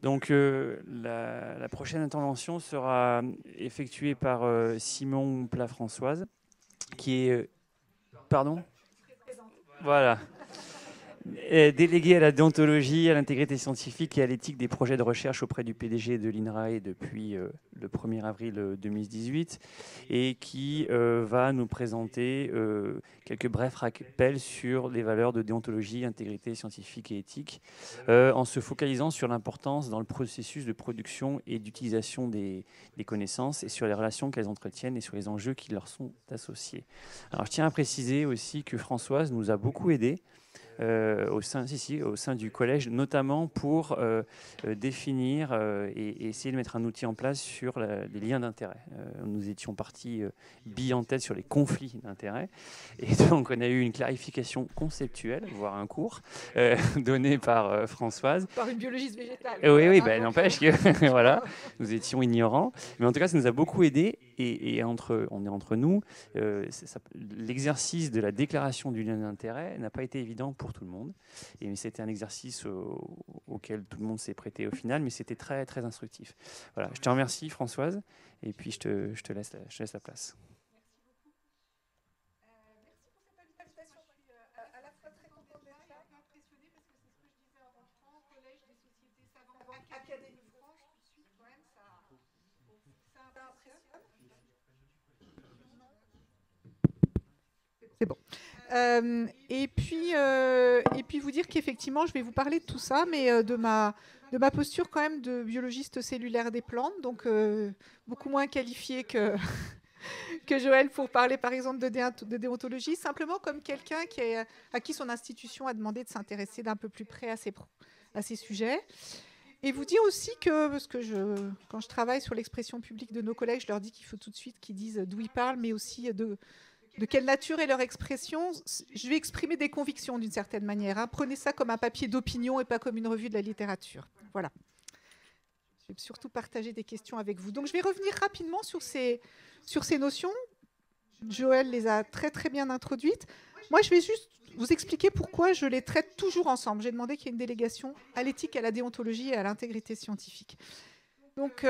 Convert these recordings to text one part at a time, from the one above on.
Donc, la prochaine intervention sera effectuée par Simon Plat-Françoise, qui est... Pardon ? Voilà. Délégué à la déontologie, à l'intégrité scientifique et à l'éthique des projets de recherche auprès du PDG de l'INRAE depuis le 1er avril 2018 et qui va nous présenter quelques brefs rappels sur les valeurs de déontologie, intégrité scientifique et éthique en se focalisant sur l'importance dans le processus de production et d'utilisation des connaissances et sur les relations qu'elles entretiennent et sur les enjeux qui leur sont associés. Alors, je tiens à préciser aussi que Françoise nous a beaucoup aidés au sein du collège, notamment pour définir et essayer de mettre un outil en place sur les liens d'intérêt. Nous étions partis billes en tête sur les conflits d'intérêt, et donc on a eu une clarification conceptuelle, voire un cours, donné par Françoise. Par une biologiste végétale. Oui, ben, n'empêche que voilà, nous étions ignorants. Mais en tout cas, ça nous a beaucoup aidés. Et on est entre nous. L'exercice de la déclaration du lien d'intérêt n'a pas été évident pour tout le monde. Et c'était un exercice auquel tout le monde s'est prêté au final, mais c'était très, très instructif. Voilà, je te remercie, Françoise. Et puis, je te laisse la place. C'est bon. Et puis vous dire qu'effectivement, je vais vous parler de tout ça, mais de ma posture quand même de biologiste cellulaire des plantes, donc beaucoup moins qualifiée que, que Joël pour parler par exemple de déontologie, simplement comme quelqu'un à qui son institution a demandé de s'intéresser d'un peu plus près à ces sujets. Et vous dire aussi que, parce que quand je travaille sur l'expression publique de nos collègues, je leur dis qu'il faut tout de suite qu'ils disent d'où ils parlent, mais aussi de quelle nature est leur expression. Je vais exprimer des convictions d'une certaine manière. Hein. Prenez ça comme un papier d'opinion et pas comme une revue de la littérature. Voilà. Je vais surtout partager des questions avec vous. Donc je vais revenir rapidement sur ces notions. Joël les a très très bien introduites. Moi, je vais juste vous expliquer pourquoi je les traite toujours ensemble. J'ai demandé qu'il y ait une délégation à l'éthique, à la déontologie et à l'intégrité scientifique. Donc...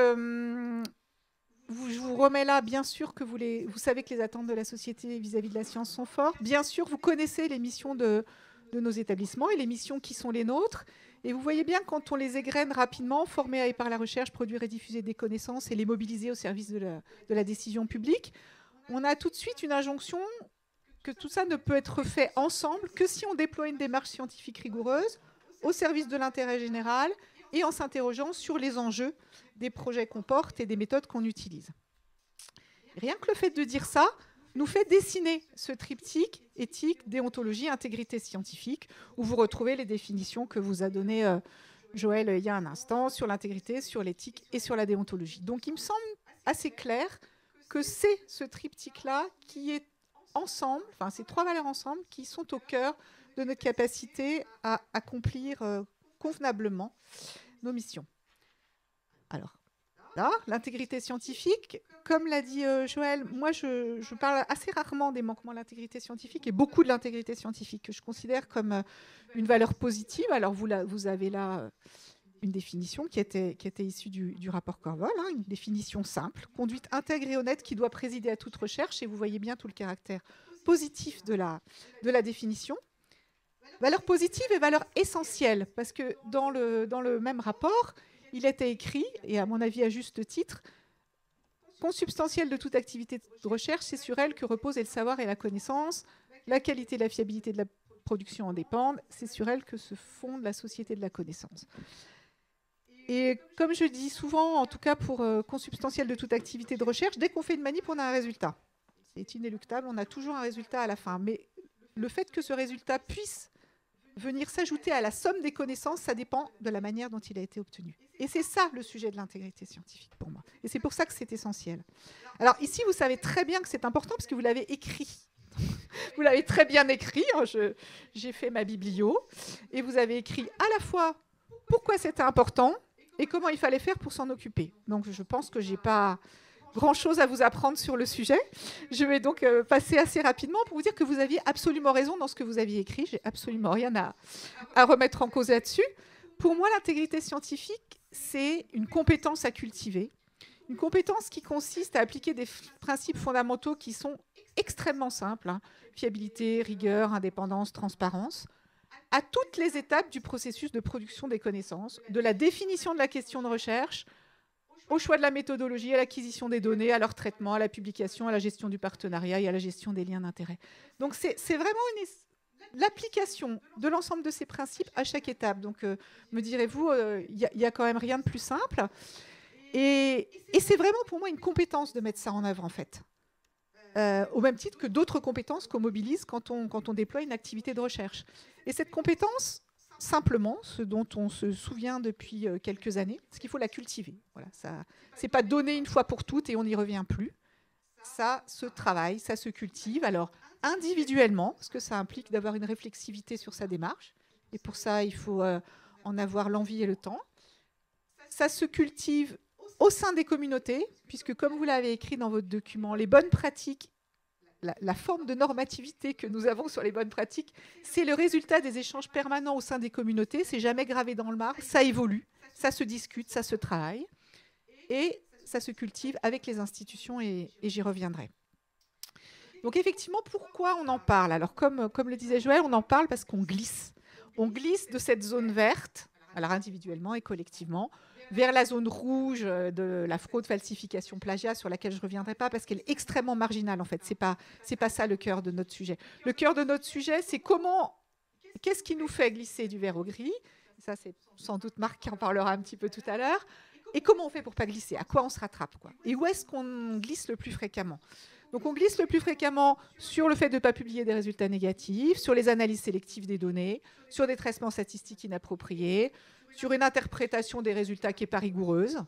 je vous remets là, bien sûr, que vous savez que les attentes de la société vis-à-vis de la science sont fortes. Bien sûr, vous connaissez les missions de nos établissements et les missions qui sont les nôtres. Et vous voyez bien, quand on les égrène rapidement, former à et par la recherche, produire et diffuser des connaissances et les mobiliser au service de la décision publique, on a tout de suite une injonction que tout ça ne peut être fait ensemble que si on déploie une démarche scientifique rigoureuse au service de l'intérêt général et en s'interrogeant sur les enjeux des projets qu'on porte et des méthodes qu'on utilise. Rien que le fait de dire ça nous fait dessiner ce triptyque éthique, déontologie, intégrité scientifique, où vous retrouvez les définitions que vous a données Joël il y a un instant sur l'intégrité, sur l'éthique et sur la déontologie. Donc il me semble assez clair que c'est ce triptyque-là qui est ensemble, enfin ces trois valeurs ensemble, qui sont au cœur de notre capacité à accomplir convenablement nos missions. Alors, là, l'intégrité scientifique, comme l'a dit Joël, moi je parle assez rarement des manquements de l'intégrité scientifique et beaucoup de l'intégrité scientifique que je considère comme une valeur positive. Alors vous avez là une définition qui était issue du rapport Corvol, hein, une définition simple, conduite intègre et honnête qui doit présider à toute recherche, et vous voyez bien tout le caractère positif de la définition. Valeur positive et valeur essentielle, parce que dans le même rapport, il était écrit, et à mon avis à juste titre, consubstantielle de toute activité de recherche, c'est sur elle que reposent le savoir et la connaissance, la qualité et la fiabilité de la production en dépendent, c'est sur elle que se fonde la société de la connaissance. Et comme je dis souvent, en tout cas pour consubstantielle de toute activité de recherche, dès qu'on fait une manip, on a un résultat. C'est inéluctable, on a toujours un résultat à la fin. Mais le fait que ce résultat puisse venir s'ajouter à la somme des connaissances, ça dépend de la manière dont il a été obtenu. Et c'est ça le sujet de l'intégrité scientifique pour moi. Et c'est pour ça que c'est essentiel. Alors ici, vous savez très bien que c'est important parce que vous l'avez écrit. Vous l'avez très bien écrit, hein, j'ai fait ma biblio, et vous avez écrit à la fois pourquoi c'était important et comment il fallait faire pour s'en occuper. Donc je pense que je n'ai pas grand-chose à vous apprendre sur le sujet. Je vais donc passer assez rapidement pour vous dire que vous aviez absolument raison dans ce que vous aviez écrit. J'ai absolument rien à remettre en cause là-dessus. Pour moi, l'intégrité scientifique, c'est une compétence à cultiver. Une compétence qui consiste à appliquer des principes fondamentaux qui sont extrêmement simples, hein, fiabilité, rigueur, indépendance, transparence, à toutes les étapes du processus de production des connaissances, de la définition de la question de recherche, au choix de la méthodologie, à l'acquisition des données, à leur traitement, à la publication, à la gestion du partenariat et à la gestion des liens d'intérêt. Donc c'est vraiment l'application de l'ensemble de ces principes à chaque étape. Donc me direz-vous, il y a quand même rien de plus simple. Et c'est vraiment pour moi une compétence de mettre ça en œuvre, en fait. Au même titre que d'autres compétences qu'on mobilise quand on déploie une activité de recherche. Et cette compétence, simplement, ce dont on se souvient depuis quelques années, c'est qu'il faut la cultiver. Voilà, ça, c'est pas donné une fois pour toutes et on n'y revient plus. Ça se travaille, ça se cultive. Alors, individuellement, parce que ça implique d'avoir une réflexivité sur sa démarche. Et pour ça, il faut en avoir l'envie et le temps. Ça se cultive au sein des communautés, puisque comme vous l'avez écrit dans votre document, les bonnes pratiques, la forme de normativité que nous avons sur les bonnes pratiques, c'est le résultat des échanges permanents au sein des communautés. C'est jamais gravé dans le marbre, ça évolue, ça se discute, ça se travaille, et ça se cultive avec les institutions, et j'y reviendrai. Donc effectivement, pourquoi on en parle? Alors comme le disait Joël, on en parle parce qu'on glisse. On glisse de cette zone verte, alors individuellement et collectivement, vers la zone rouge de la fraude, falsification, plagiat, sur laquelle je ne reviendrai pas parce qu'elle est extrêmement marginale en fait. C'est pas ça le cœur de notre sujet. Le cœur de notre sujet, c'est qu'est-ce qui nous fait glisser du vert au gris? Ça, c'est sans doute Marc qui en parlera un petit peu tout à l'heure. Et comment on fait pour ne pas glisser? À quoi on se rattrape, quoi? Et où est-ce qu'on glisse le plus fréquemment? Donc on glisse le plus fréquemment sur le fait de ne pas publier des résultats négatifs, sur les analyses sélectives des données, sur des traitements statistiques inappropriés, sur une interprétation des résultats qui n'est pas rigoureuse,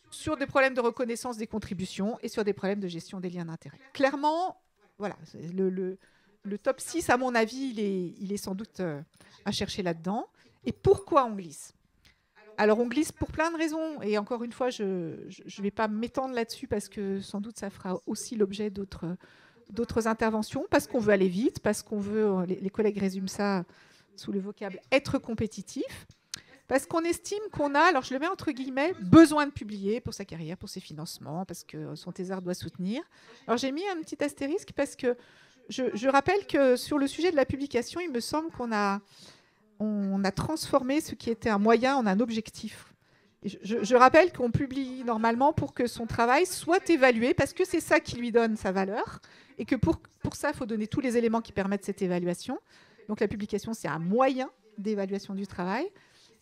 sur des problèmes de reconnaissance des contributions et sur des problèmes de gestion des liens d'intérêt. Clairement, voilà, le top 6, à mon avis, il est sans doute à chercher là-dedans. Et pourquoi on glisse? Alors, on glisse pour plein de raisons. Et encore une fois, je ne vais pas m'étendre là-dessus parce que sans doute, ça fera aussi l'objet d'autres interventions, parce qu'on veut aller vite, parce qu'on veut, les collègues résument ça sous le vocable « être compétitif », parce qu'on estime qu'on a, alors je le mets entre guillemets, besoin de publier pour sa carrière, pour ses financements, parce que son thésard doit soutenir. Alors j'ai mis un petit astérisque parce que je rappelle que sur le sujet de la publication, il me semble qu'on a transformé ce qui était un moyen en un objectif. Je rappelle qu'on publie normalement pour que son travail soit évalué, parce que c'est ça qui lui donne sa valeur, et que pour ça, il faut donner tous les éléments qui permettent cette évaluation. Donc la publication, c'est un moyen d'évaluation du travail.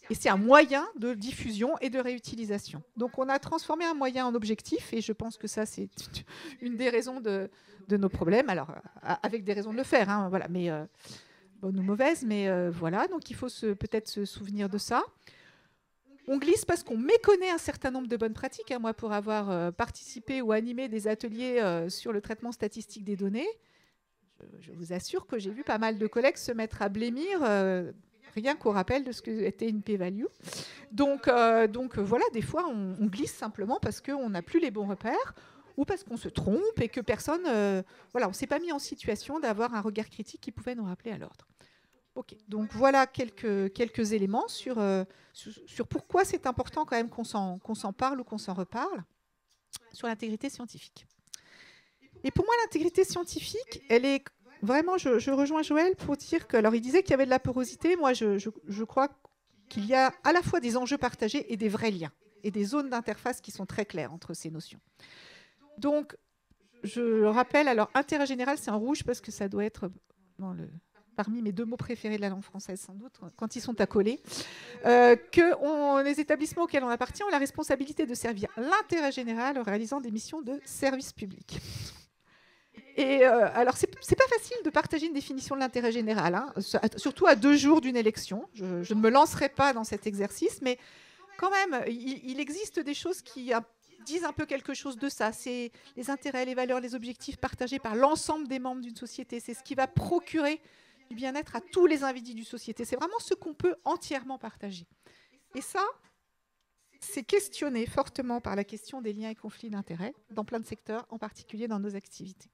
Et c'est un moyen de diffusion et de réutilisation. Donc on a transformé un moyen en objectif, et je pense que ça, c'est une des raisons de nos problèmes. Alors, avec des raisons de le faire, hein, voilà, mais bonnes ou mauvaises, mais voilà. Donc il faut peut-être se souvenir de ça. On glisse parce qu'on méconnaît un certain nombre de bonnes pratiques. Hein. Moi, pour avoir participé ou animé des ateliers sur le traitement statistique des données, je vous assure que j'ai vu pas mal de collègues se mettre à blêmir rien qu'au rappel de ce qu'était une p-value. Donc voilà, des fois, on glisse simplement parce qu'on n'a plus les bons repères ou parce qu'on se trompe et que personne... voilà, on ne s'est pas mis en situation d'avoir un regard critique qui pouvait nous rappeler à l'ordre. Ok, donc voilà quelques éléments sur pourquoi c'est important quand même qu'on s'en parle ou qu'on s'en reparle sur l'intégrité scientifique. Et pour moi, l'intégrité scientifique, elle est... Vraiment, je rejoins Joël pour dire que... Alors, il disait qu'il y avait de la porosité. Moi, je crois qu'il y a à la fois des enjeux partagés et des vrais liens, et des zones d'interface qui sont très claires entre ces notions. Donc, je rappelle, alors, intérêt général, c'est en rouge parce que ça doit être parmi mes 2 mots préférés de la langue française, sans doute, quand ils sont accolés, que les établissements auxquels on appartient ont la responsabilité de servir l'intérêt général en réalisant des missions de service public. Et alors, c'est pas facile de partager une définition de l'intérêt général, hein, surtout à 2 jours d'une élection. Je ne me lancerai pas dans cet exercice, mais quand même, il existe des choses qui disent un peu quelque chose de ça. C'est les intérêts, les valeurs, les objectifs partagés par l'ensemble des membres d'une société. C'est ce qui va procurer du bien-être à tous les individus d'une société. C'est vraiment ce qu'on peut entièrement partager. Et ça, c'est questionné fortement par la question des liens et conflits d'intérêts dans plein de secteurs, en particulier dans nos activités.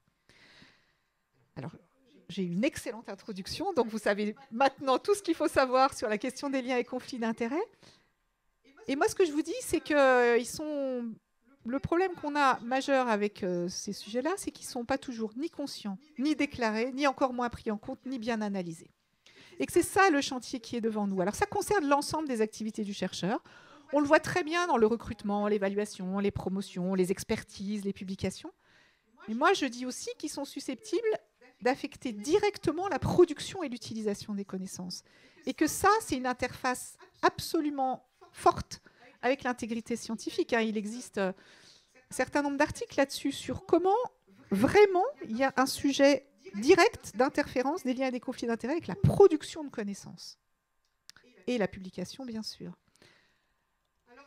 Alors, j'ai une excellente introduction, donc vous savez maintenant tout ce qu'il faut savoir sur la question des liens et conflits d'intérêts. Et moi, ce que je vous dis, c'est que le problème qu'on a majeur avec ces sujets-là, c'est qu'ils ne sont pas toujours ni conscients, ni déclarés, ni encore moins pris en compte, ni bien analysés. Et que c'est ça le chantier qui est devant nous. Alors ça concerne l'ensemble des activités du chercheur. On le voit très bien dans le recrutement, l'évaluation, les promotions, les expertises, les publications. Mais moi, je dis aussi qu'ils sont susceptibles d'affecter directement la production et l'utilisation des connaissances. Et que ça, c'est une interface absolument forte avec l'intégrité scientifique. Il existe un certain nombre d'articles là-dessus sur comment vraiment il y a un sujet direct d'interférence, des liens et des conflits d'intérêts avec la production de connaissances. Et la publication, bien sûr.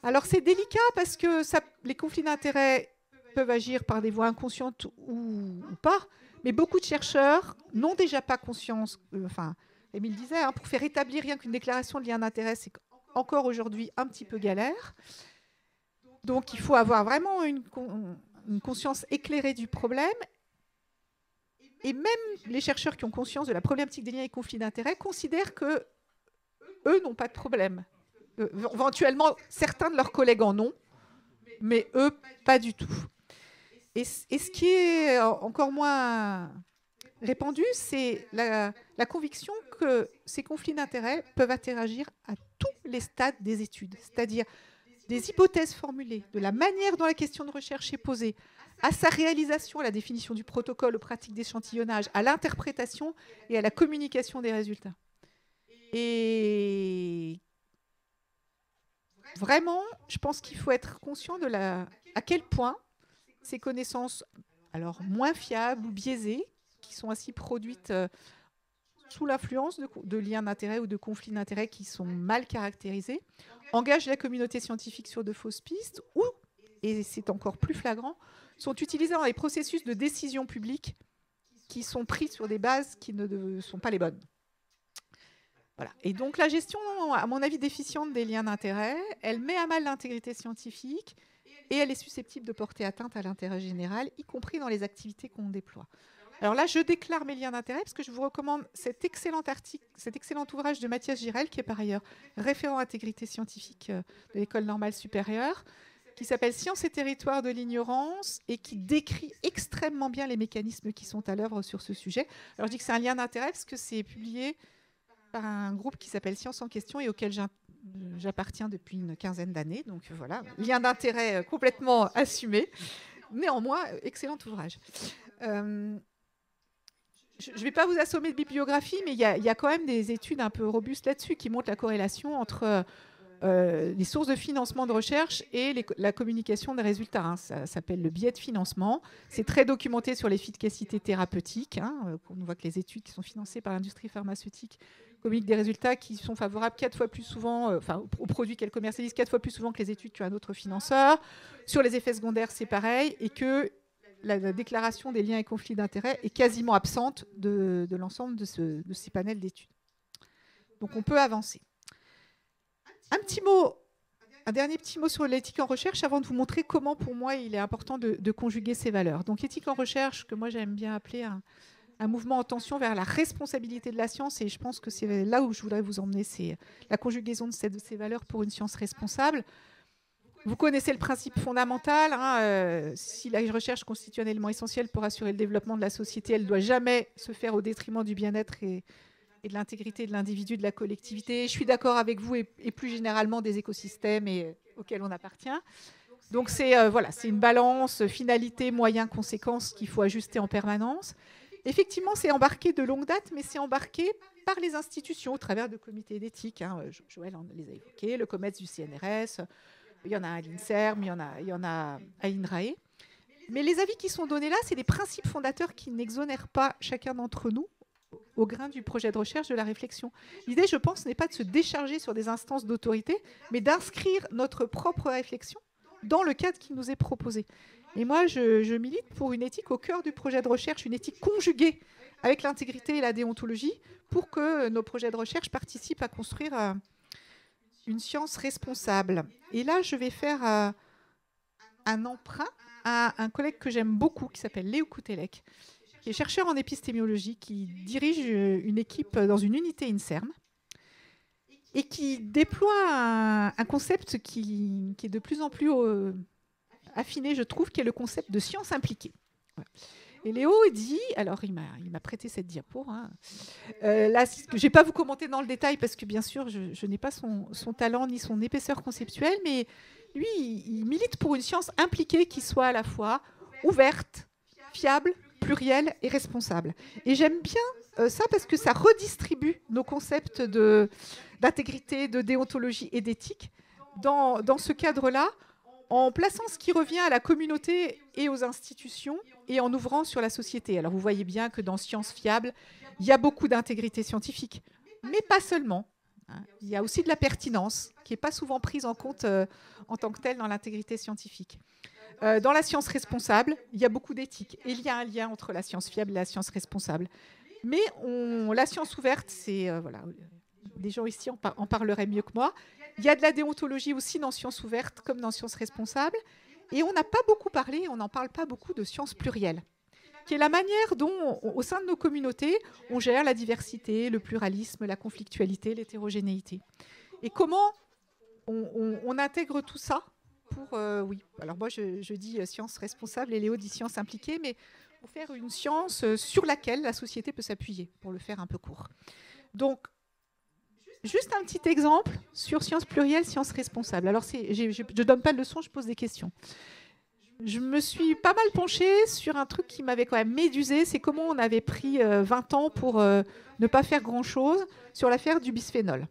Alors c'est délicat parce que les conflits d'intérêts peuvent agir par des voies inconscientes ou pas, mais beaucoup de chercheurs n'ont déjà pas conscience, Émile disait, pour faire établir rien qu'une déclaration de lien d'intérêt, c'est encore aujourd'hui un petit peu galère. Donc il faut avoir vraiment une conscience éclairée du problème. Et même les chercheurs qui ont conscience de la problématique des liens et conflits d'intérêts considèrent qu'eux n'ont pas de problème. Éventuellement, certains de leurs collègues en ont, mais eux, pas du tout. Et ce qui est encore moins répandu, c'est la conviction que ces conflits d'intérêts peuvent interagir à tous les stades des études, c'est-à-dire des hypothèses formulées, de la manière dont la question de recherche est posée, à sa réalisation, à la définition du protocole, aux pratiques d'échantillonnage, à l'interprétation et à la communication des résultats. Et vraiment, je pense qu'il faut être conscient de à quel point ces connaissances, alors moins fiables ou biaisées, qui sont ainsi produites sous l'influence de liens d'intérêt ou de conflits d'intérêt qui sont mal caractérisés, engagent la communauté scientifique sur de fausses pistes ou, et c'est encore plus flagrant, sont utilisés dans les processus de décision publique qui sont pris sur des bases qui ne sont pas les bonnes. Voilà. Et donc la gestion, à mon avis, déficiente des liens d'intérêt, elle met à mal l'intégrité scientifique et elle est susceptible de porter atteinte à l'intérêt général, y compris dans les activités qu'on déploie. Alors là, je déclare mes liens d'intérêt parce que je vous recommande cet excellent article, cet excellent ouvrage de Mathias Girel, qui est par ailleurs référent intégrité scientifique de l'École normale supérieure, qui s'appelle « Science et territoire de l'ignorance » et qui décrit extrêmement bien les mécanismes qui sont à l'œuvre sur ce sujet. Alors je dis que c'est un lien d'intérêt parce que c'est publié par un groupe qui s'appelle Science en question et auquel j'appartiens depuis une quinzaine d'années. Donc voilà, lien d'intérêt complètement assumé. Néanmoins, excellent ouvrage. Je ne vais pas vous assommer de bibliographie, mais il y a quand même des études un peu robustes là-dessus qui montrent la corrélation entre les sources de financement de recherche et la communication des résultats. Ça s'appelle le biais de financement. C'est très documenté sur l'efficacité thérapeutique. On voit que les études qui sont financées par l'industrie pharmaceutique communiquent des résultats qui sont favorables 4 fois plus souvent, aux produits qu'elles commercialisent 4 fois plus souvent que les études qu'un autre financeur. Sur les effets secondaires, c'est pareil. Et que la déclaration des liens et conflits d'intérêts est quasiment absente de l'ensemble de ces panels d'études. Donc on peut avancer. Un dernier petit mot sur l'éthique en recherche avant de vous montrer comment, pour moi, il est important de conjuguer ces valeurs. Donc éthique en recherche, que moi j'aime bien appeler un mouvement en tension vers la responsabilité de la science, et je pense que c'est là où je voudrais vous emmener, c'est la conjugaison de ces valeurs pour une science responsable. Vous connaissez le principe fondamental, si la recherche constitue un élément essentiel pour assurer le développement de la société, elle ne doit jamais se faire au détriment du bien-être et de l'intégrité de l'individu, de la collectivité. Je suis d'accord avec vous et plus généralement des écosystèmes auxquels on appartient. Donc c'est une balance, finalité, moyens, conséquences qu'il faut ajuster en permanence. Effectivement, c'est embarqué de longue date, mais c'est embarqué par les institutions au travers de comités d'éthique. Joël les a évoqués, le COMETS du CNRS, il y en a à l'INSERM, il y en a à INRAE. Mais les avis qui sont donnés là, c'est des principes fondateurs qui n'exonèrent pas chacun d'entre nous au grain du projet de recherche, de la réflexion. L'idée, je pense, n'est pas de se décharger sur des instances d'autorité, mais d'inscrire notre propre réflexion dans le cadre qui nous est proposé. Et moi, je milite pour une éthique au cœur du projet de recherche, une éthique conjuguée avec l'intégrité et la déontologie, pour que nos projets de recherche participent à construire une science responsable. Et là, je vais faire un emprunt à un collègue que j'aime beaucoup, qui s'appelle Léo Koutelek, qui est chercheur en épistémologie, qui dirige une équipe dans une unité INSERM, et qui déploie un concept qui est de plus en plus affiné, je trouve, qui est le concept de science impliquée. Voilà. Et Léo dit, alors il m'a prêté cette diapo, hein. Là, je ne vais pas vous commenter dans le détail parce que bien sûr, je n'ai pas son talent ni son épaisseur conceptuelle, mais lui, il milite pour une science impliquée qui soit à la fois ouverte, fiable, plurielle et responsable. Et j'aime bien ça parce que ça redistribue nos concepts d'intégrité, de déontologie et d'éthique dans ce cadre-là, en plaçant ce qui revient à la communauté et aux institutions et en ouvrant sur la société. Alors vous voyez bien que dans Sciences Fiables, il y a beaucoup d'intégrité scientifique, mais pas seulement. Il y a aussi de la pertinence qui n'est pas souvent prise en compte en tant que telle dans l'intégrité scientifique. Dans la science responsable, il y a beaucoup d'éthique. Et il y a un lien entre la science fiable et la science responsable. Mais la science ouverte, c'est... voilà, des gens ici en parleraient mieux que moi. Il y a de la déontologie aussi dans science ouverte comme dans science responsable. Et on n'a pas beaucoup parlé, on n'en parle pas beaucoup de science plurielle, qui est la manière dont, au sein de nos communautés, on gère la diversité, le pluralisme, la conflictualité, l'hétérogénéité. Et comment on intègre tout ça pour... oui, alors moi je dis science responsable et Léo dit science impliquée, mais pour faire une science sur laquelle la société peut s'appuyer, pour le faire un peu court. Donc, juste un petit exemple sur science plurielle, science responsable. Alors, je ne donne pas de leçon, je pose des questions. Je me suis pas mal penchée sur un truc qui m'avait quand même médusé, c'est comment on avait pris 20 ans pour ne pas faire grand-chose sur l'affaire du bisphénol.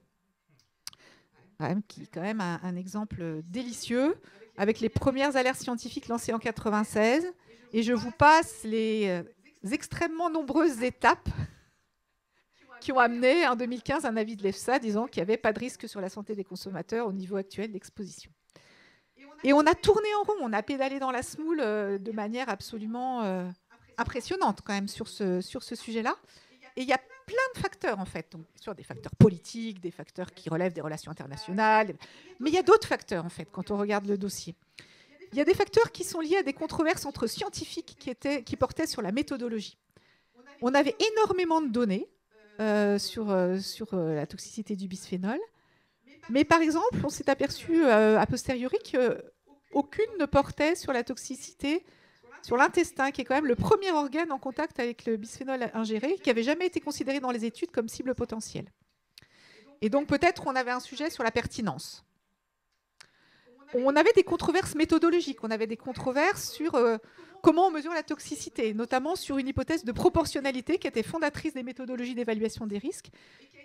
Qui est quand même un exemple délicieux, avec les premières alertes scientifiques lancées en 1996. Et je vous passe les extrêmement nombreuses étapes qui ont amené en 2015 un avis de l'EFSA disant qu'il n'y avait pas de risque sur la santé des consommateurs au niveau actuel d'exposition. Et on a tourné en rond, on a pédalé dans la semoule de manière absolument impressionnante quand même sur ce sujet-là. Et il y a plein de facteurs en fait, donc, sur des facteurs politiques, des facteurs qui relèvent des relations internationales, mais il y a d'autres facteurs en fait quand on regarde le dossier. Il y a des facteurs qui sont liés à des controverses entre scientifiques qui portaient sur la méthodologie. On avait énormément de données sur la toxicité du bisphénol. Mais par exemple, on s'est aperçu a posteriori qu'aucune ne portait sur la toxicité sur l'intestin, qui est quand même le premier organe en contact avec le bisphénol ingéré, qui n'avait jamais été considéré dans les études comme cible potentielle. Et donc peut-être on avait un sujet sur la pertinence. On avait des controverses méthodologiques, on avait des controverses sur comment on mesure la toxicité, notamment sur une hypothèse de proportionnalité qui était fondatrice des méthodologies d'évaluation des risques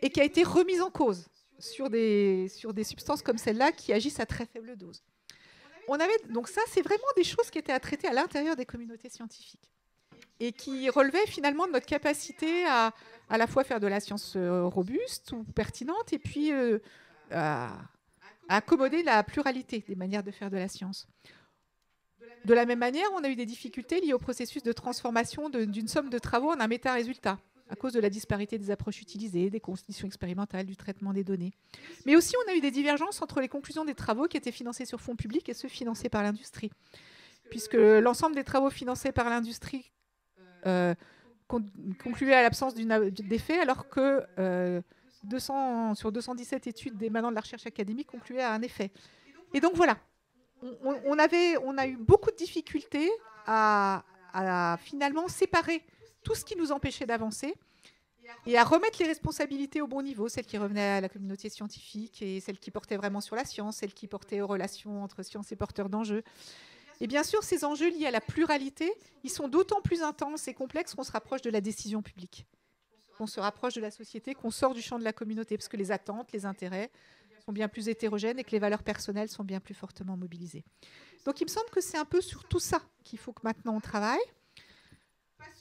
et qui a été remise en cause sur des substances comme celle-là qui agissent à très faible dose. Donc ça, c'est vraiment des choses qui étaient à traiter à l'intérieur des communautés scientifiques et qui relevaient finalement de notre capacité à la fois faire de la science robuste ou pertinente et puis à accommoder la pluralité des manières de faire de la science. De la même manière, on a eu des difficultés liées au processus de transformation d'une somme de travaux en un méta-résultat, à cause de la disparité des approches utilisées, des conditions expérimentales, du traitement des données. Mais aussi, on a eu des divergences entre les conclusions des travaux qui étaient financés sur fonds publics et ceux financés par l'industrie, puisque l'ensemble des travaux financés par l'industrie concluaient à l'absence d'effet, alors que sur 217 études émanant de la recherche académique concluaient à un effet. Et donc voilà, on a eu beaucoup de difficultés à finalement séparer tout ce qui nous empêchait d'avancer et à remettre les responsabilités au bon niveau, celles qui revenaient à la communauté scientifique et celles qui portaient vraiment sur la science, celles qui portaient aux relations entre science et porteurs d'enjeux. Et bien sûr, ces enjeux liés à la pluralité, ils sont d'autant plus intenses et complexes qu'on se rapproche de la décision publique, qu'on se rapproche de la société, qu'on sort du champ de la communauté, parce que les attentes, les intérêts sont bien plus hétérogènes et que les valeurs personnelles sont bien plus fortement mobilisées. Donc il me semble que c'est un peu sur tout ça qu'il faut que maintenant on travaille.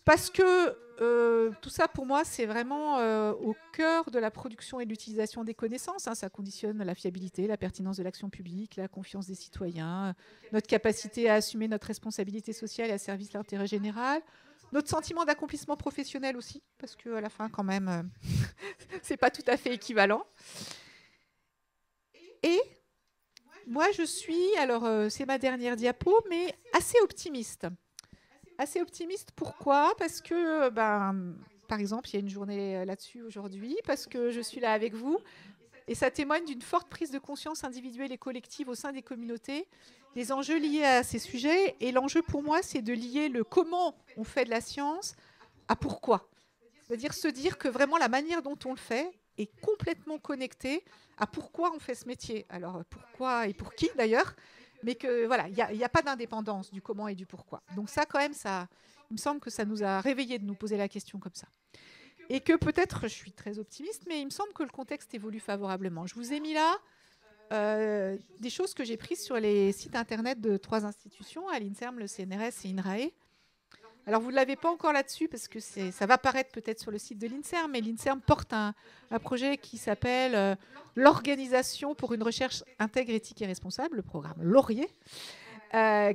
Parce que tout ça, pour moi, c'est vraiment au cœur de la production et de l'utilisation des connaissances. Hein. Ça conditionne la fiabilité, la pertinence de l'action publique, la confiance des citoyens, notre capacité à assumer notre responsabilité sociale et à service de l'intérêt général, notre sentiment d'accomplissement professionnel aussi, parce qu'à la fin, quand même, c'est pas tout à fait équivalent. Et moi, je suis, alors c'est ma dernière diapo, mais assez optimiste. Assez optimiste, pourquoi ? Parce que, par exemple, il y a une journée là-dessus aujourd'hui, parce que je suis là avec vous, et ça témoigne d'une forte prise de conscience individuelle et collective au sein des communautés, des enjeux liés à ces sujets. Et l'enjeu pour moi, c'est de lier le comment on fait de la science à pourquoi. C'est-à-dire se dire que vraiment la manière dont on le fait est complètement connectée à pourquoi on fait ce métier. Alors pourquoi et pour qui d'ailleurs, mais que voilà, il n'y a pas d'indépendance du comment et du pourquoi. Donc ça, quand même, ça, il me semble que ça nous a réveillés de nous poser la question comme ça. Et que peut-être, je suis très optimiste, mais il me semble que le contexte évolue favorablement. Je vous ai mis là des choses que j'ai prises sur les sites internet de 3 institutions, à l'INSERM, le CNRS et INRAE. Alors, vous ne l'avez pas encore là-dessus, parce que ça va paraître peut-être sur le site de l'INSERM, mais l'INSERM porte un projet qui s'appelle l'Organisation pour une recherche intègre, éthique et responsable, le programme Laurier,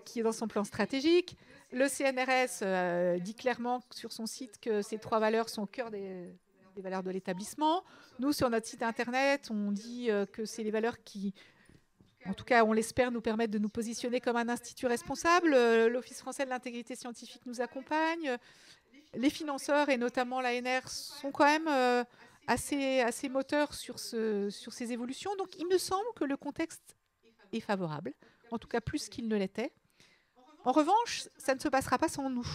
qui est dans son plan stratégique. Le CNRS dit clairement sur son site que ces 3 valeurs sont au cœur des valeurs de l'établissement. Nous, sur notre site internet, on dit que c'est les valeurs qui, en tout cas, on l'espère, nous permettent de nous positionner comme un institut responsable. L'Office français de l'intégrité scientifique nous accompagne. Les financeurs, et notamment l'ANR, sont quand même assez moteurs sur ces évolutions. Donc, il me semble que le contexte est favorable, en tout cas plus qu'il ne l'était. En revanche, ça ne se passera pas sans nous,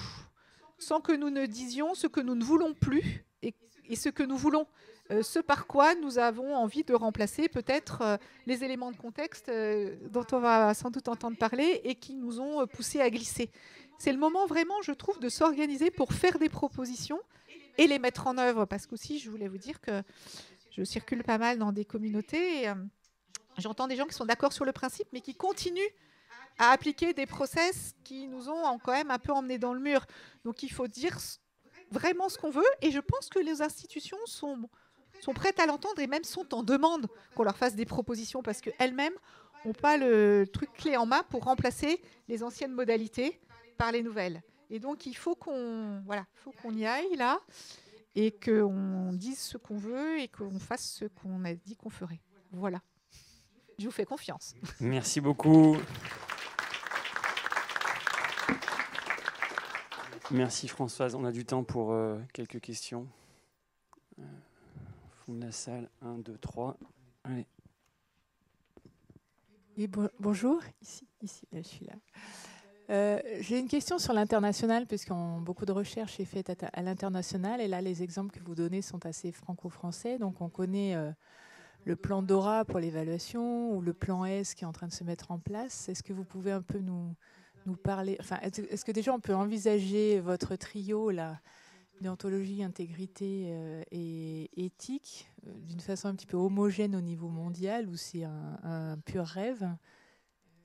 sans que nous ne disions ce que nous ne voulons plus et ce que nous voulons. Ce par quoi nous avons envie de remplacer peut-être les éléments de contexte dont on va sans doute entendre parler et qui nous ont poussés à glisser. C'est le moment vraiment, je trouve, de s'organiser pour faire des propositions et les mettre en œuvre. Parce qu'aussi, je voulais vous dire que je circule pas mal dans des communautés et j'entends des gens qui sont d'accord sur le principe, mais qui continuent à appliquer des process qui nous ont quand même un peu emmenés dans le mur. Donc il faut dire vraiment ce qu'on veut, et je pense que les institutions sont prêtes à l'entendre et même sont en demande qu'on leur fasse des propositions parce qu'elles-mêmes n'ont pas le truc clé en main pour remplacer les anciennes modalités par les nouvelles. Et donc il faut qu'on y aille là et qu'on dise ce qu'on veut et qu'on fasse ce qu'on a dit qu'on ferait. Voilà. Je vous fais confiance. Merci beaucoup. Merci Françoise. On a du temps pour quelques questions. Fond de la salle, 1, 2, 3. Allez. Oui, bonjour. Ici, là, je suis là. J'ai une question sur l'international, puisque beaucoup de recherche est faite à l'international. Et là, les exemples que vous donnez sont assez franco-français. Donc, on connaît le plan DORA pour l'évaluation ou le plan S qui est en train de se mettre en place. Est-ce que vous pouvez un peu nous parler, enfin, est-ce que déjà on peut envisager votre trio là, déontologie, intégrité et éthique d'une façon un petit peu homogène au niveau mondial, ou c'est un pur rêve?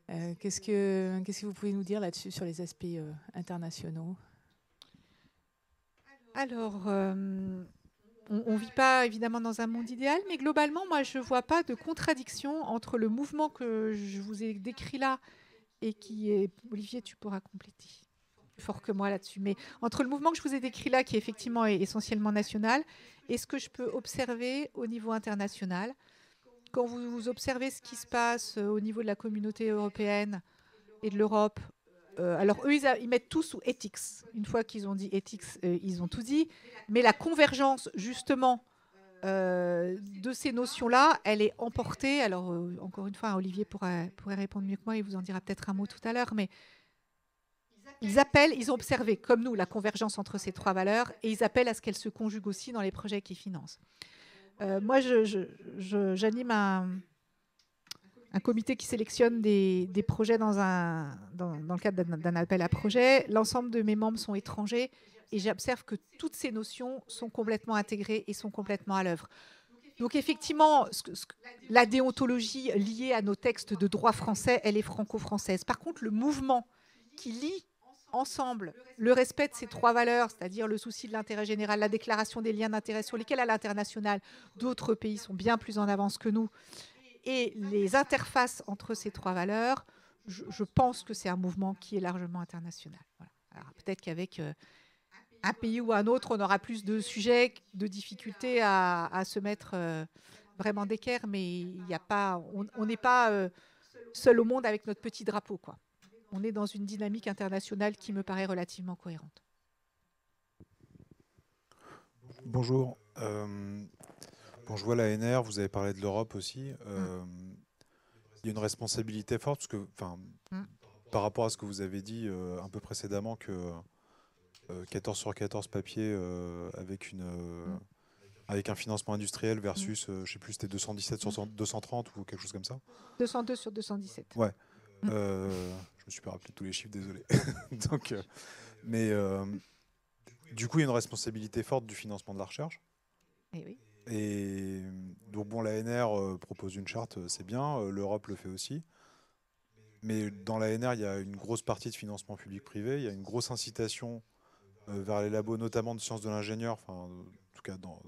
Qu'est-ce que vous pouvez nous dire là-dessus sur les aspects internationaux? Alors, on ne vit pas évidemment dans un monde idéal, mais globalement, moi, je ne vois pas de contradiction entre le mouvement que je vous ai décrit là et qui est... Olivier, tu pourras compléter plus fort que moi là-dessus. Mais entre le mouvement que je vous ai décrit là, qui effectivement est essentiellement national, et ce que je peux observer au niveau international, quand vous observez ce qui se passe au niveau de la communauté européenne et de l'Europe, alors eux, ils mettent tout sous ethics. Une fois qu'ils ont dit ethics, ils ont tout dit. Mais la convergence, justement, de ces notions-là, elle est emportée. Alors, encore une fois, Olivier pourrait répondre mieux que moi, il vous en dira peut-être un mot tout à l'heure, mais ils ont observé, comme nous, la convergence entre ces 3 valeurs, et ils appellent à ce qu'elles se conjuguent aussi dans les projets qu'ils financent. Moi, j'anime un comité qui sélectionne des projets dans le cadre d'un appel à projet. L'ensemble de mes membres sont étrangers, et j'observe que toutes ces notions sont complètement intégrées et sont complètement à l'œuvre. Donc effectivement, la déontologie liée à nos textes de droit français, elle est franco-française. Par contre, le mouvement qui lie ensemble le respect de ces 3 valeurs, c'est-à-dire le souci de l'intérêt général, la déclaration des liens d'intérêt sur lesquels à l'international, d'autres pays sont bien plus en avance que nous, et les interfaces entre ces 3 valeurs, je pense que c'est un mouvement qui est largement international. Voilà. Alors peut-être qu'avec un pays ou un autre, on aura plus de sujets, de difficultés à se mettre vraiment d'équerre, mais on n'est pas seul au monde avec notre petit drapeau, quoi. On est dans une dynamique internationale qui me paraît relativement cohérente. Bonjour. Quand je vois l'ANR, vous avez parlé de l'Europe aussi, il y a une responsabilité forte, parce que, par rapport à ce que vous avez dit un peu précédemment, que 14 sur 14 papiers avec un financement industriel versus, je ne sais plus, c'était 217 sur 230 ou quelque chose comme ça. 202 sur 217. Ouais. Je me suis pas rappelé tous les chiffres, désolé. Donc, du coup, il y a une responsabilité forte du financement de la recherche. Et oui. Et donc, bon, l'ANR propose une charte, c'est bien, l'Europe le fait aussi. Mais dans l'ANR, il y a une grosse partie de financement public-privé, il y a une grosse incitation vers les labos, notamment de sciences de l'ingénieur, en tout cas dans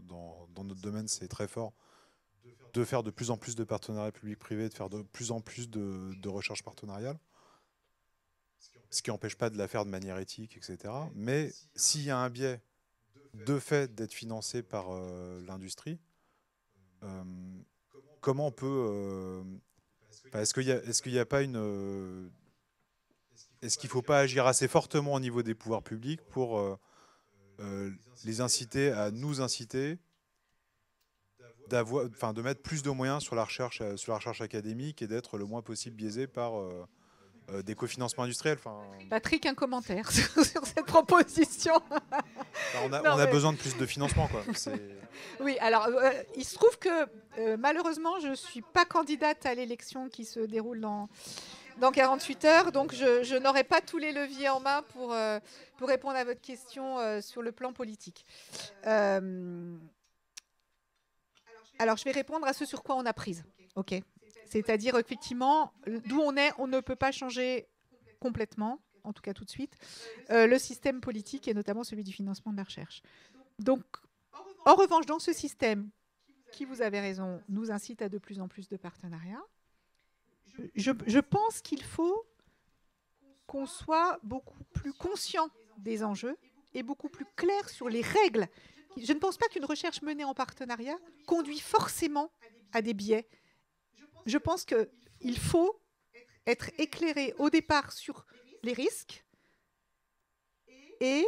notre domaine, c'est très fort, de faire de plus en plus de partenariats publics-privés, de faire de plus en plus de recherche partenariale, ce qui n'empêche pas de la faire de manière éthique, etc. Mais s'il y a un biais de fait d'être financé par l'industrie, comment on peut... est-ce qu'il n'y a pas une... Est-ce qu'il ne faut pas agir assez fortement au niveau des pouvoirs publics pour les inciter à nous inciter de mettre plus de moyens sur la recherche académique et d'être le moins possible biaisé par des cofinancements industriels. Patrick, un commentaire sur cette proposition. On a besoin de plus de financement, quoi. Oui, alors il se trouve que malheureusement, je ne suis pas candidate à l'élection qui se déroule dans 48 heures, donc je n'aurai pas tous les leviers en main pour répondre à votre question sur le plan politique. Alors, je vais répondre à ce sur quoi on a prise. Ok. C'est-à-dire, effectivement, d'où on est, on ne peut pas changer complètement, en tout cas tout de suite, le système politique et notamment celui du financement de la recherche. Donc, en revanche, dans ce système, qui, vous avez raison, nous incite à de plus en plus de partenariats, je pense qu'il faut qu'on soit beaucoup plus conscient des enjeux et beaucoup plus clair sur les règles. Je ne pense pas qu'une recherche menée en partenariat conduit forcément à des biais. Je pense qu'il faut être éclairé au départ sur les risques et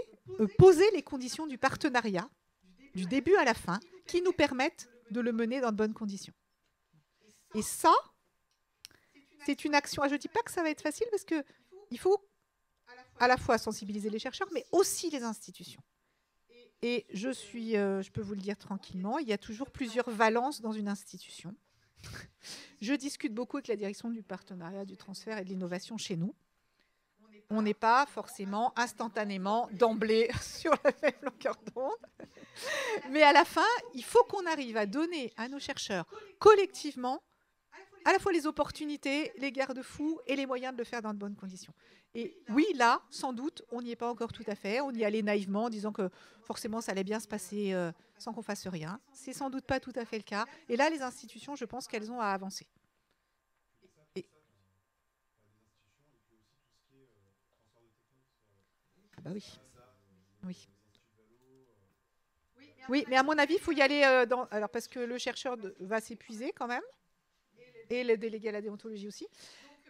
poser les conditions du partenariat, du début à la fin, qui nous permettent de le mener dans de bonnes conditions. Et ça, c'est une action. Je ne dis pas que ça va être facile parce qu'il faut à la fois sensibiliser les chercheurs, mais aussi les institutions. Et je peux vous le dire tranquillement, il y a toujours plusieurs valences dans une institution. Je discute beaucoup avec la direction du partenariat, du transfert et de l'innovation chez nous. On n'est pas forcément instantanément, d'emblée, sur la même longueur d'onde. Mais à la fin, il faut qu'on arrive à donner à nos chercheurs, collectivement, à la fois les opportunités, les garde-fous et les moyens de le faire dans de bonnes conditions. Et oui, là, sans doute, on n'y est pas encore tout à fait. On y allait naïvement en disant que forcément, ça allait bien se passer sans qu'on fasse rien. C'est sans doute pas tout à fait le cas. Et là, les institutions, je pense qu'elles ont à avancer. Ah bah oui. Oui. Oui, mais à mon avis, il faut y aller alors parce que le chercheur va s'épuiser quand même. Et les délégués à la déontologie aussi.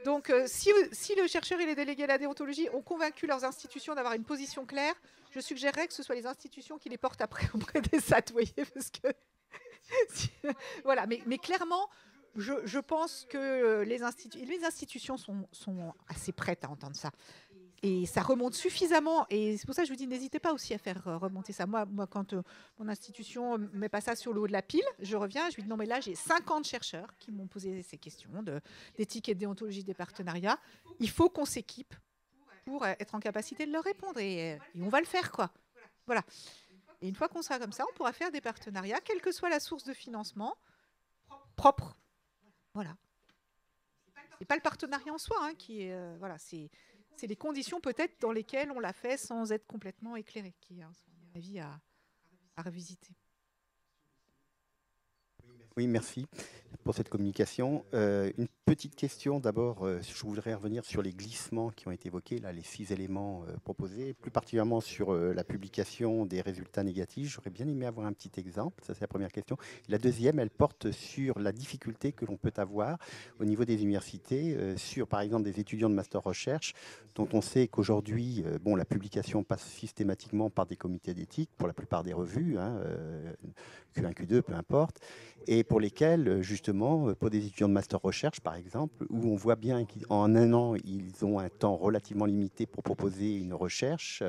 Donc, si le chercheur et les délégués à la déontologie ont convaincu leurs institutions d'avoir une position claire, je suggérerais que ce soit les institutions qui les portent après auprès des SAT, vous voyez, parce que... voilà, mais clairement, je pense que les institutions sont assez prêtes à entendre ça. Et ça remonte suffisamment. Et c'est pour ça que je vous dis, n'hésitez pas aussi à faire remonter ça. Moi quand mon institution ne met pas ça sur le haut de la pile, je reviens, je lui dis non, mais là, j'ai 50 chercheurs qui m'ont posé ces questions d'éthique et de déontologie des partenariats. Il faut qu'on s'équipe pour être en capacité de leur répondre. Et on va le faire, quoi. Voilà. Et une fois qu'on sera comme ça, on pourra faire des partenariats, quelle que soit la source de financement, propre. Voilà. C'est pas le partenariat en soi qui est... voilà, c'est les conditions peut-être dans lesquelles on l'a fait sans être complètement éclairé, qui est, à mon avis, à revisiter. Oui, merci pour cette communication. Une petite question. D'abord, je voudrais revenir sur les glissements qui ont été évoqués, là, les 6 éléments proposés, plus particulièrement sur la publication des résultats négatifs. J'aurais bien aimé avoir un petit exemple. Ça, c'est la première question. La deuxième, elle porte sur la difficulté que l'on peut avoir au niveau des universités, sur, par exemple, des étudiants de master recherche, dont on sait qu'aujourd'hui, bon, la publication passe systématiquement par des comités d'éthique, pour la plupart des revues, hein, Q1, Q2, peu importe, et pour lesquels, justement, pour des étudiants de master recherche, par exemple, où on voit bien qu'en un an, ils ont un temps relativement limité pour proposer une recherche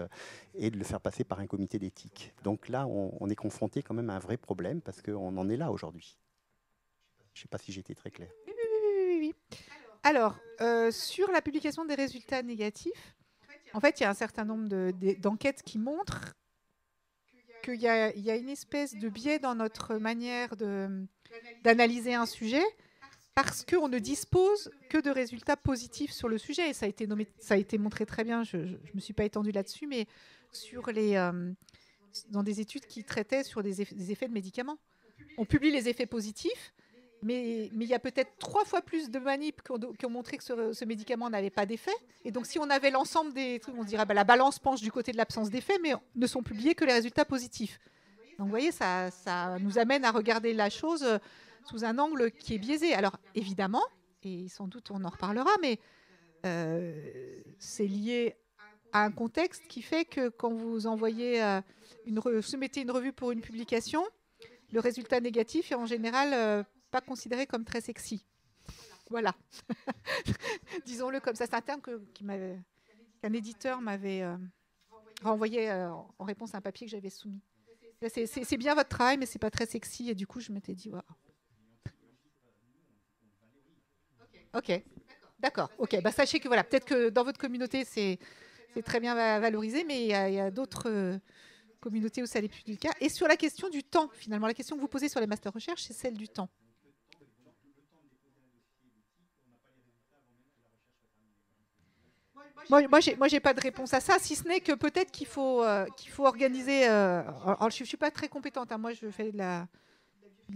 et de le faire passer par un comité d'éthique. Donc là, on est confronté quand même à un vrai problème, parce qu'on en est là aujourd'hui. Je ne sais pas si j'ai été très clair. Oui. Alors, sur la publication des résultats négatifs, en fait, il y a un certain nombre d'enquêtes qui montrent qu'il y a une espèce de biais dans notre manière d'analyser un sujet parce qu'on ne dispose que de résultats positifs sur le sujet. Et ça a été montré très bien, je ne me suis pas étendue là-dessus, mais dans des études qui traitaient sur des effets de médicaments. On publie les effets positifs, mais il y a peut-être 3 fois plus de manips qui ont montré que ce médicament n'avait pas d'effet. Et donc, si on avait l'ensemble des trucs, on se dirait la balance penche du côté de l'absence d'effet, mais ne sont publiés que les résultats positifs. Donc, vous voyez, ça nous amène à regarder la chose sous un angle qui est biaisé. Alors, évidemment, et sans doute on en reparlera, mais c'est lié à un contexte qui fait que quand vous envoyez soumettez une revue pour une publication, le résultat négatif est en général pas considéré comme très sexy. Voilà. Disons-le comme ça. C'est un terme qu'un éditeur m'avait renvoyé en réponse à un papier que j'avais soumis. C'est bien votre travail, mais c'est pas très sexy. Et du coup, je m'étais dit, waouh. Ok, d'accord. Ok, bah, sachez que voilà, peut-être que dans votre communauté, c'est très bien valorisé, mais il y a d'autres communautés où ça n'est plus du cas. Et sur la question du temps, finalement, la question que vous posez sur les masters recherche, c'est celle du temps. Moi, j'ai pas de réponse à ça, si ce n'est que peut-être qu'il faut organiser. Alors, je suis pas très compétente. Hein, moi, je fais de la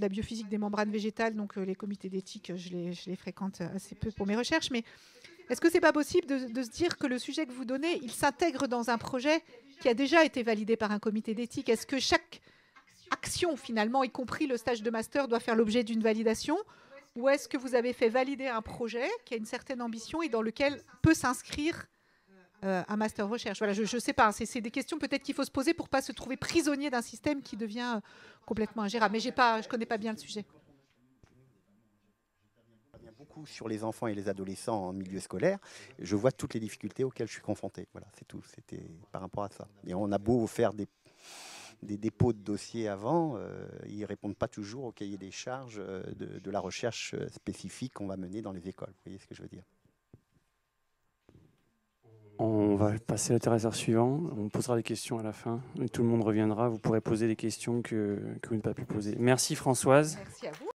biophysique des membranes végétales, donc les comités d'éthique, je les fréquente assez peu pour mes recherches. Mais est-ce que c'est pas possible de se dire que le sujet que vous donnez, il s'intègre dans un projet qui a déjà été validé par un comité d'éthique? Est-ce que chaque action, finalement, y compris le stage de master, doit faire l'objet d'une validation? Ou est-ce que vous avez fait valider un projet qui a une certaine ambition et dans lequel peut s'inscrire un master recherche? Voilà, je ne sais pas. C'est des questions peut-être qu'il faut se poser pour ne pas se trouver prisonnier d'un système qui devient complètement ingérable. Mais je ne connais pas bien le sujet. Beaucoup sur les enfants et les adolescents en milieu scolaire, je vois toutes les difficultés auxquelles je suis confronté. Voilà, c'est tout. C'était par rapport à ça. Et on a beau faire des dépôts de dossiers avant, ils ne répondent pas toujours au cahier des charges de la recherche spécifique qu'on va mener dans les écoles. Vous voyez ce que je veux dire? On va passer à l'intéresseur suivant. On posera des questions à la fin. Et tout le monde reviendra. Vous pourrez poser des questions que vous n'avez pas pu poser. Merci Françoise. Merci à vous.